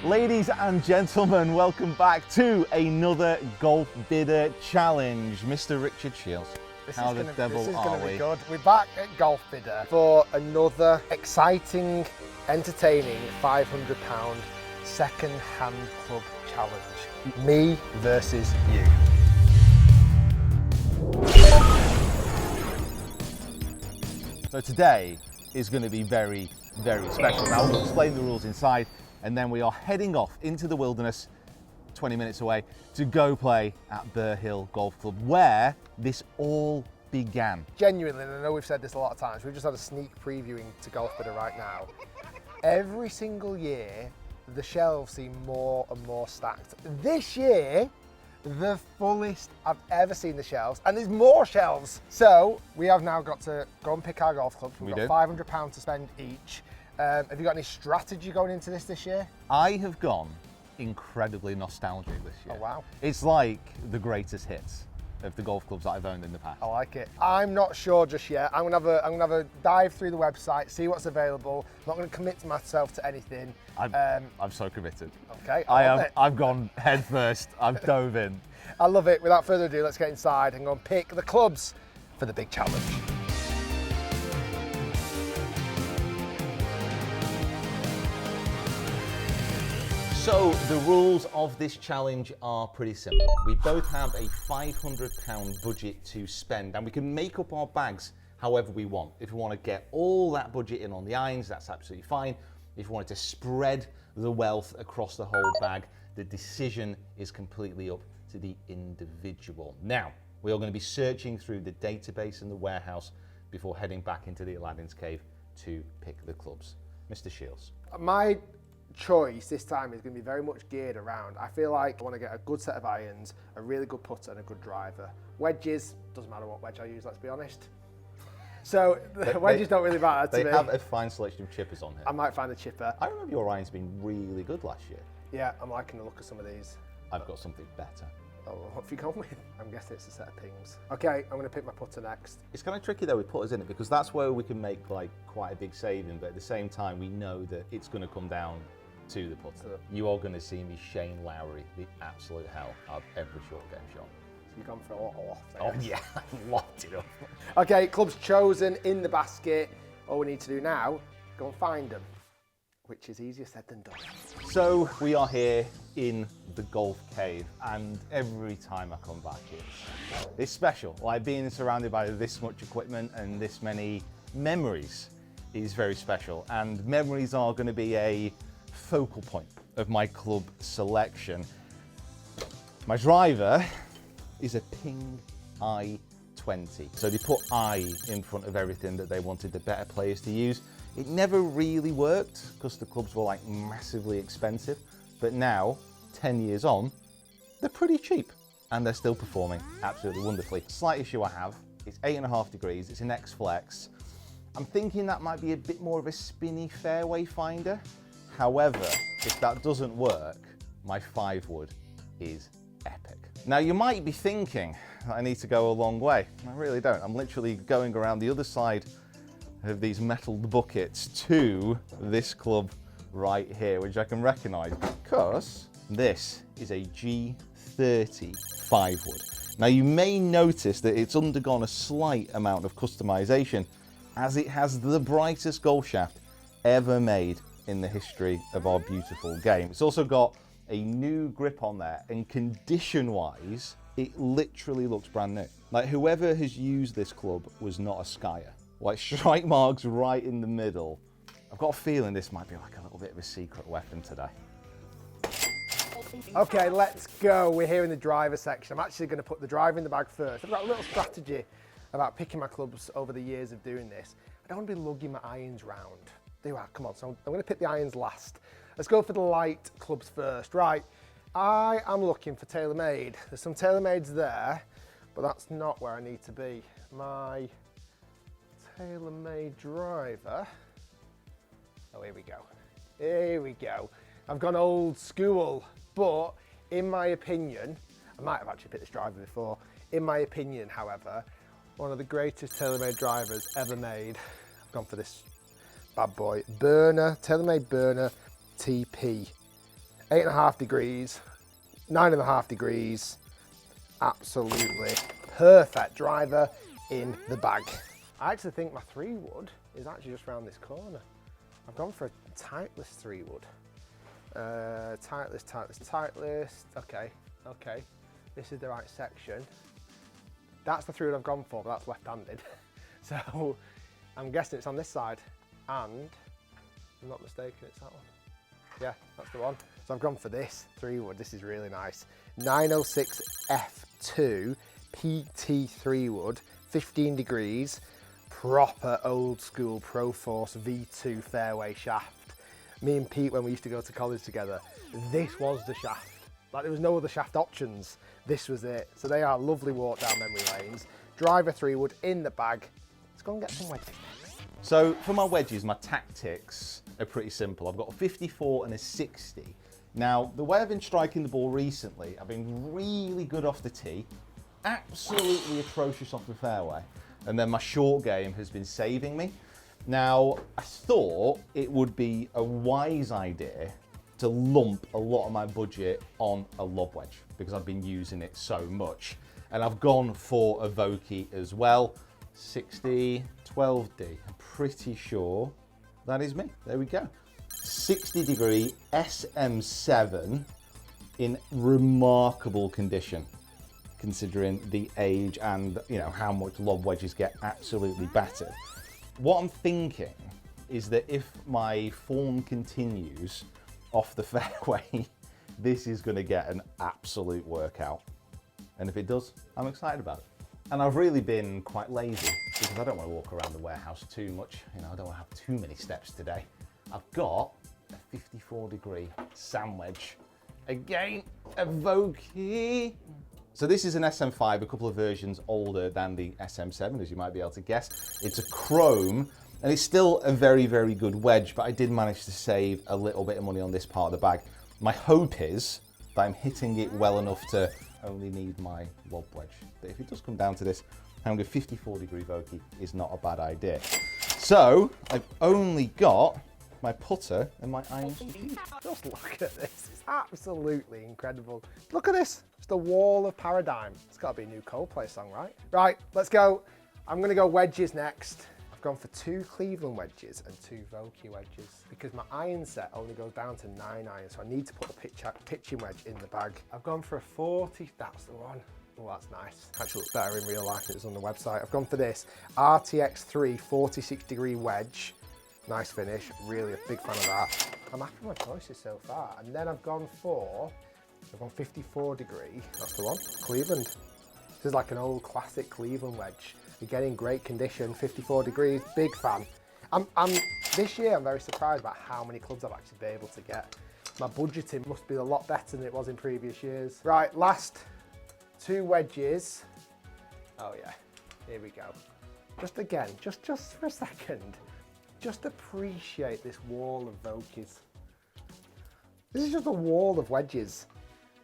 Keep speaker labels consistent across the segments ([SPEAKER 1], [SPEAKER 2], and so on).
[SPEAKER 1] Ladies and gentlemen, welcome back to another Golfbidder challenge. Mr. Richard Shiels, how the devil are we?
[SPEAKER 2] This is going to be good. We're back at Golfbidder for another exciting, entertaining £500 second-hand club challenge. Me versus you.
[SPEAKER 1] So today is going to be very, very special. Now we'll explain the rules inside, and then we are heading off into the wilderness 20 minutes away to go play at Burr Hill Golf Club, where this all began.
[SPEAKER 2] Genuinely, and I know we've said this a lot of times, we've just had a sneak previewing to Golfbidder right now. Every single year, the shelves seem more and more stacked. This year, the fullest I've ever seen the shelves, and there's more shelves. So we have now got to go and pick our golf clubs. We've got £500 to spend each. Have you got any strategy going into this year?
[SPEAKER 1] I have gone incredibly nostalgic this year.
[SPEAKER 2] Oh wow.
[SPEAKER 1] It's like the greatest hits of the golf clubs that I've owned in the past.
[SPEAKER 2] I like it. I'm not sure just yet. I'm gonna have a dive through the website, see what's available. I'm not gonna commit myself to anything.
[SPEAKER 1] I'm so committed.
[SPEAKER 2] Okay.
[SPEAKER 1] I've gone head first. I've dove in.
[SPEAKER 2] I love it. Without further ado, let's get inside and go and pick the clubs for the big challenge.
[SPEAKER 1] So the rules of this challenge are pretty simple. We both have a £500 budget to spend, and we can make up our bags however we want. If we want to get all that budget in on the irons, that's absolutely fine. If we wanted to spread the wealth across the whole bag, the decision is completely up to the individual. Now, we are going to be searching through the database in the warehouse before heading back into the Aladdin's Cave to pick the clubs. Mr. Shiels.
[SPEAKER 2] My choice this time is going to be very much geared around. I feel like I want to get a good set of irons, a really good putter and a good driver. Wedges, doesn't matter what wedge I use, let's be honest. So the wedges don't really matter to me.
[SPEAKER 1] They have a fine selection of chippers on here.
[SPEAKER 2] I might find a chipper.
[SPEAKER 1] I remember your irons being really good last year.
[SPEAKER 2] Yeah, I'm liking the look of some of these.
[SPEAKER 1] I've got something better.
[SPEAKER 2] Oh, what have you gone with? I'm guessing it's a set of pings. Okay, I'm going to pick my putter next.
[SPEAKER 1] It's kind of tricky though with putters, isn't it? Because that's where we can make like quite a big saving, but at the same time we know that it's going to come down to the putter. You are going to see me Shane Lowry the absolute hell out of every short game shot.
[SPEAKER 2] So you've gone for a lot of loft.
[SPEAKER 1] Oh yeah, I've locked it up.
[SPEAKER 2] Okay, clubs chosen in the basket. All we need to do now, go and find them, which is easier said than done.
[SPEAKER 1] So we are here in the golf cave, and every time I come back it's special. Like being surrounded by this much equipment and this many memories is very special, and memories are going to be a focal point of my club selection. My driver is a Ping I-20. So they put I in front of everything that they wanted the better players to use. It never really worked because the clubs were like massively expensive, but now, 10 years on, they're pretty cheap and they're still performing absolutely wonderfully. Slight issue I have, it's 8.5 degrees, it's an X-Flex. I'm thinking that might be a bit more of a spinny fairway finder. However, if that doesn't work, my 5-wood is epic. Now you might be thinking I need to go a long way. I really don't. I'm literally going around the other side of these metalled buckets to this club right here, which I can recognise because this is a G30 5-wood. Now you may notice that it's undergone a slight amount of customisation as it has the brightest golf shaft ever made in the history of our beautiful game. It's also got a new grip on there, and condition-wise, it literally looks brand new. Like whoever has used this club was not a skier. Like strike marks right in the middle. I've got a feeling this might be like a little bit of a secret weapon today.
[SPEAKER 2] Okay, let's go. We're here in the driver section. I'm actually going to put the driver in the bag first. I've got a little strategy about picking my clubs over the years of doing this. I don't want to be lugging my irons round. Come on, so I'm going to pick the irons last. Let's go for the light clubs first. Right, I am looking for TaylorMade. There's some TaylorMades there, but that's not where I need to be. My TaylorMade driver. Oh, here we go. Here we go. I've gone old school, but in my opinion, I might have actually picked this driver before. In my opinion, however, one of the greatest TaylorMade drivers ever made. I've gone for this bad boy. TaylorMade Burner TP. 8.5 degrees, 9.5 degrees. Absolutely perfect driver in the bag. I actually think my 3-wood is actually just around this corner. I've gone for a Titleist 3-wood. Titleist. Okay. This is the right section. That's the 3-wood I've gone for, but that's left-handed. So I'm guessing it's on this side. And, if I'm not mistaken, it's that one. Yeah, that's the one. So I've gone for this 3-wood. This is really nice. 906 F2 PT 3-wood, 15 degrees, proper old school Pro Force V2 fairway shaft. Me and Pete, when we used to go to college together, this was the shaft. Like, there was no other shaft options. This was it. So they are lovely walk down memory lanes. Driver 3-wood in the bag. Let's go and get some wedges.
[SPEAKER 1] So for my wedges, my tactics are pretty simple. I've got a 54 and a 60. Now, the way I've been striking the ball recently, I've been really good off the tee, absolutely atrocious off the fairway. And then my short game has been saving me. Now, I thought it would be a wise idea to lump a lot of my budget on a lob wedge because I've been using it so much. And I've gone for a Vokey as well. 60, 12D. I'm pretty sure that is me. There we go. 60 degree SM7 in remarkable condition, considering the age and how much lob wedges get absolutely battered. What I'm thinking is that if my form continues off the fairway, this is going to get an absolute workout. And if it does, I'm excited about it. And I've really been quite lazy because I don't want to walk around the warehouse too much. I don't want to have too many steps today. I've got a 54 degree sand wedge. Again, a Vokey. So this is an SM5, a couple of versions older than the SM7, as you might be able to guess. It's a chrome, and it's still a very, very good wedge, but I did manage to save a little bit of money on this part of the bag. My hope is that I'm hitting it well enough to only need my lob wedge. But if it does come down to this, having a 54 degree Vokey is not a bad idea. So I've only got my putter and my irons.
[SPEAKER 2] Just look at this, it's absolutely incredible. Look at this, it's the wall of paradigm. It's got to be a new Coldplay song, right? Right, let's go. I'm gonna go wedges next. I've gone for 2 Cleveland wedges and 2 Vokey wedges because my iron set only goes down to 9 irons, so I need to put the pitching wedge in the bag. I've gone for a 40, that's the one. Oh, that's nice. Actually looks better in real life than it was on the website. I've gone for this RTX3 46 degree wedge. Nice finish, really a big fan of that. I'm happy with my choices so far. And then I've gone 54 degree, that's the one, Cleveland. This is like an old classic Cleveland wedge. Again, in great condition, 54 degrees, big fan. This year I'm very surprised about how many clubs I've actually been able to get. My budgeting must be a lot better than it was in previous years. Right, last 2 wedges. Oh yeah, here we go. Just again, just for a second, just appreciate this wall of Vokeys. This is just a wall of wedges.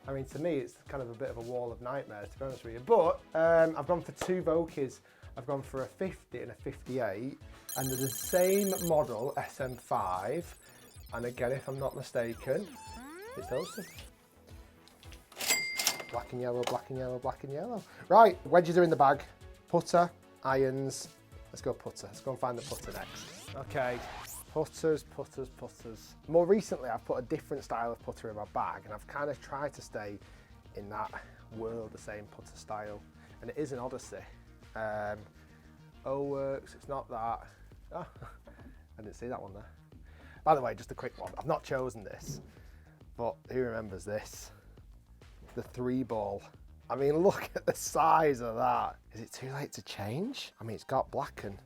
[SPEAKER 2] I mean, to me, it's kind of a bit of a wall of nightmares, to be honest with you. But I've gone for 2 Vokeys. I've gone for a 50 and a 58, and they're the same model, SM5. And again, if I'm not mistaken, it's those 2. Black and yellow, black and yellow, black and yellow. Right, wedges are in the bag. Putter, irons. Let's go putter. Let's go and find the putter next. Okay, putters. More recently, I've put a different style of putter in my bag, and I've kind of tried to stay in that world, the same putter style. And it is an Odyssey. O-Works, it's not that. Oh, I didn't see that one there. By the way, just a quick one. I've not chosen this, but who remembers this? The 3-ball. I mean, look at the size of that. Is it too late to change? I mean, it's got black and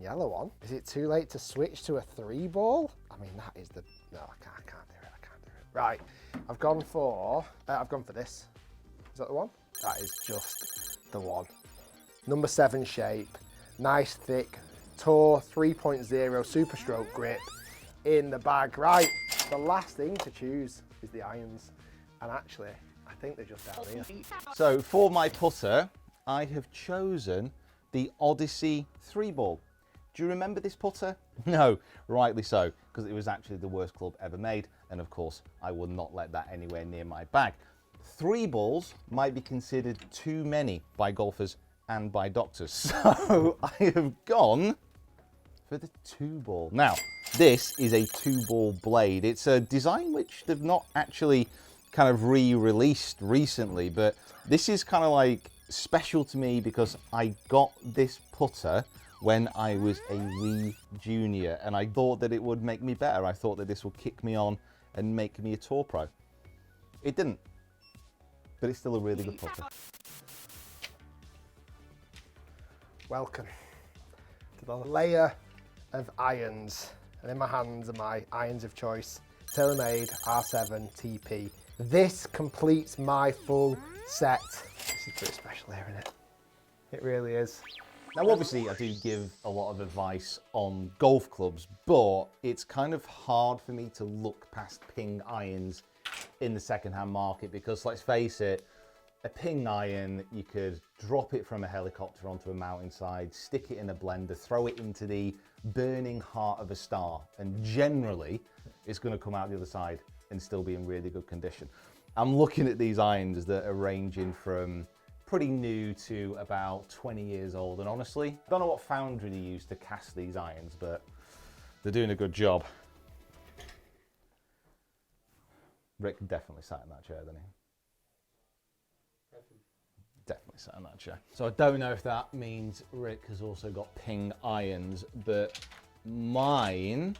[SPEAKER 2] yellow on. Is it too late to switch to a 3-ball? I mean, that is the, no, I can't do it. Right, I've gone for this. Is that the one? That is just the one. Number 7 shape, nice thick, Tour 3.0 Super Stroke grip in the bag. Right, the last thing to choose is the irons. And actually, I think they're just down here.
[SPEAKER 1] So for my putter, I have chosen the Odyssey 3-ball. Do you remember this putter? No, rightly so, because it was actually the worst club ever made. And of course, I will not let that anywhere near my bag. 3 balls might be considered too many by golfers and by doctors. So I have gone for the 2 ball. Now, this is a 2 ball blade. It's a design which they've not actually kind of re-released recently, but this is kind of like special to me because I got this putter when I was a wee junior, and I thought that it would make me better. I thought that this would kick me on and make me a tour pro. It didn't, but it's still a really good putter.
[SPEAKER 2] Welcome to the layer of irons, and in my hands are my irons of choice, TaylorMade R7 TP. This completes my full set. This is pretty special here, isn't it? It really is.
[SPEAKER 1] Now, obviously, I do give a lot of advice on golf clubs, but it's kind of hard for me to look past ping irons in the second-hand market because, let's face it, a ping iron, you could drop it from a helicopter onto a mountainside, stick it in a blender, throw it into the burning heart of a star, and generally, it's going to come out the other side and still be in really good condition. I'm looking at these irons that are ranging from pretty new to about 20 years old, and honestly, I don't know what foundry they use to cast these irons, but they're doing a good job. Rick definitely sat in that chair, didn't he? Definitely sat in that chair. So I don't know if that means Rick has also got ping irons, but mine,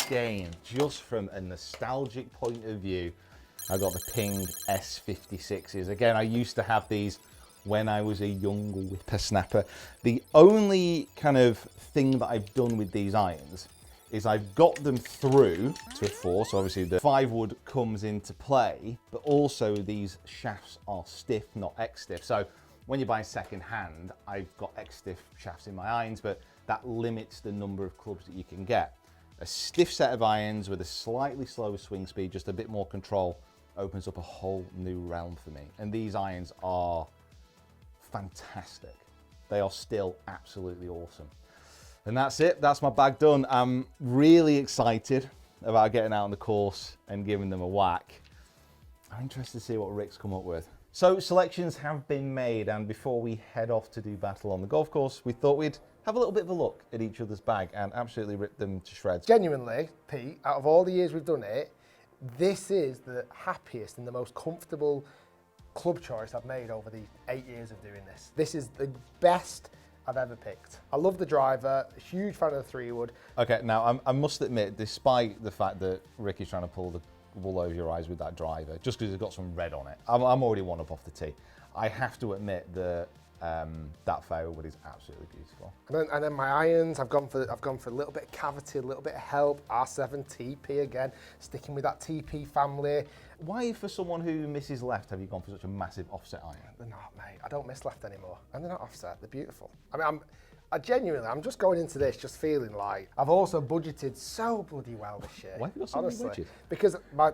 [SPEAKER 1] again, just from a nostalgic point of view, I got the Ping S56s. Again, I used to have these when I was a young whippersnapper. The only kind of thing that I've done with these irons is I've got them through to a 4, so obviously the 5 wood comes into play, but also these shafts are stiff, not X-stiff. So when you buy second hand, I've got X-stiff shafts in my irons, but that limits the number of clubs that you can get. A stiff set of irons with a slightly slower swing speed, just a bit more control, opens up a whole new realm for me. And these irons are fantastic. They are still absolutely awesome. And that's it, that's my bag done. I'm really excited about getting out on the course and giving them a whack. I'm interested to see what Rick's come up with. So selections have been made, and before we head off to do battle on the golf course, we thought we'd have a little bit of a look at each other's bag and absolutely rip them to shreds.
[SPEAKER 2] Genuinely, Pete, out of all the years we've done it, this is the happiest and the most comfortable club choice I've made over the 8 years of doing this. This is the best I've ever picked. I love the driver, a huge fan of the 3-wood.
[SPEAKER 1] Okay, now I must admit, despite the fact that Ricky's trying to pull the wool over your eyes with that driver, just because it's got some red on it, I'm already one up off the tee. I have to admit that that fairwood is absolutely beautiful.
[SPEAKER 2] And then my irons, I've gone for a little bit of cavity, a little bit of help. R7 TP again, sticking with that TP family.
[SPEAKER 1] Why, for someone who misses left, have you gone for such a massive offset iron?
[SPEAKER 2] They're not, mate. I don't miss left anymore, and they're not offset. They're beautiful. I mean, I'm just going into this just feeling like I've also budgeted so bloody well this year.
[SPEAKER 1] Why have you got so many wedges?
[SPEAKER 2] Because my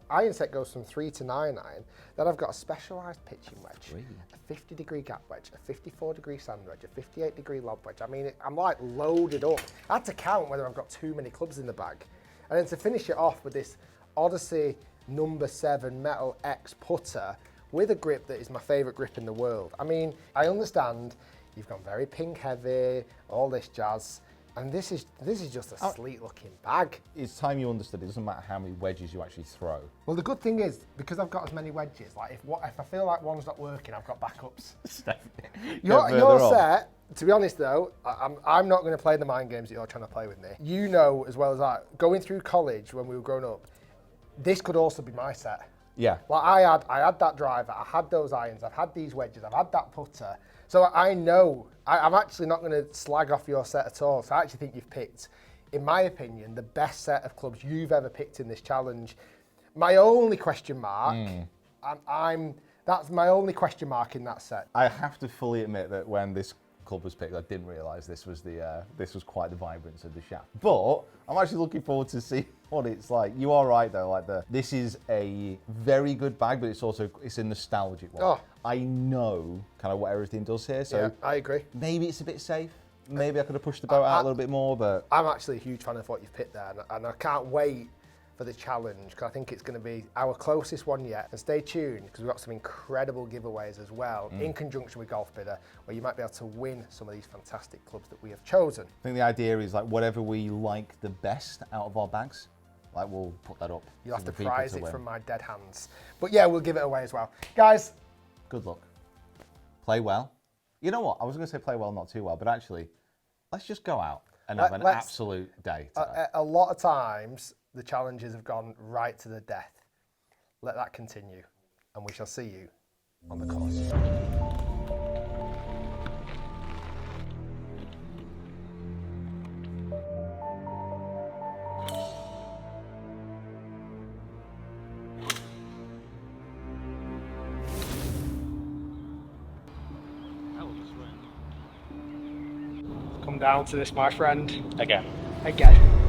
[SPEAKER 2] iron set goes from 3 to 9 iron. Then I've got a specialised pitching wedge, a 50-degree gap wedge, a 54-degree sand wedge, a 58-degree lob wedge. I mean, I'm like loaded up. I had to count whether I've got too many clubs in the bag. And then to finish it off with this Odyssey number 7 Metal X putter with a grip that is my favourite grip in the world. I mean, I understand you've gone very pink heavy, all this jazz, and this is just a sleek looking bag.
[SPEAKER 1] It's time you understood it doesn't matter how many wedges you actually throw.
[SPEAKER 2] Well, the good thing is, because I've got as many wedges, like if I feel like one's not working, I've got backups. Your set, to be honest though, I'm not going to play the mind games that you're trying to play with me. You know as well as I, going through college when we were growing up, this could also be my set.
[SPEAKER 1] Yeah.
[SPEAKER 2] Like I had that driver, I had those irons, I've had these wedges, I've had that putter. So I know, I'm actually not going to slag off your set at all. So I actually think you've picked, in my opinion, the best set of clubs you've ever picked in this challenge. My only question mark, that's my only question mark in that set.
[SPEAKER 1] I have to fully admit that when this club was picked, I didn't realise this was quite the vibrance of the shaft. But I'm actually looking forward to see what it's like. You are right though, this is a very good bag, but it's a nostalgic one. Oh. I know kind of what everything does here, so
[SPEAKER 2] yeah, I agree.
[SPEAKER 1] Maybe it's a bit safe. Maybe I could have pushed the boat out a little bit more, but
[SPEAKER 2] I'm actually a huge fan of what you've picked there, and I can't wait for for the challenge, because I think it's going to be our closest one yet. And stay tuned, because we've got some incredible giveaways as well, in conjunction with Golfbidder, where you might be able to win some of these fantastic clubs that we have chosen.
[SPEAKER 1] I think the idea is like whatever we like the best out of our bags, like we'll put that up.
[SPEAKER 2] You'll have
[SPEAKER 1] for
[SPEAKER 2] to
[SPEAKER 1] the people
[SPEAKER 2] prize
[SPEAKER 1] to
[SPEAKER 2] it
[SPEAKER 1] win.
[SPEAKER 2] from my dead hands. But yeah, we'll give it away as well. Guys,
[SPEAKER 1] Good luck. Play well. You know what? I was going to say play well, not too well, but actually, let's just go out and have an absolute day today.
[SPEAKER 2] a lot of times, the challenges have gone right to the death. Let that continue, and we shall see you on the course. Come down to this, my friend.
[SPEAKER 3] Again.
[SPEAKER 2] Again.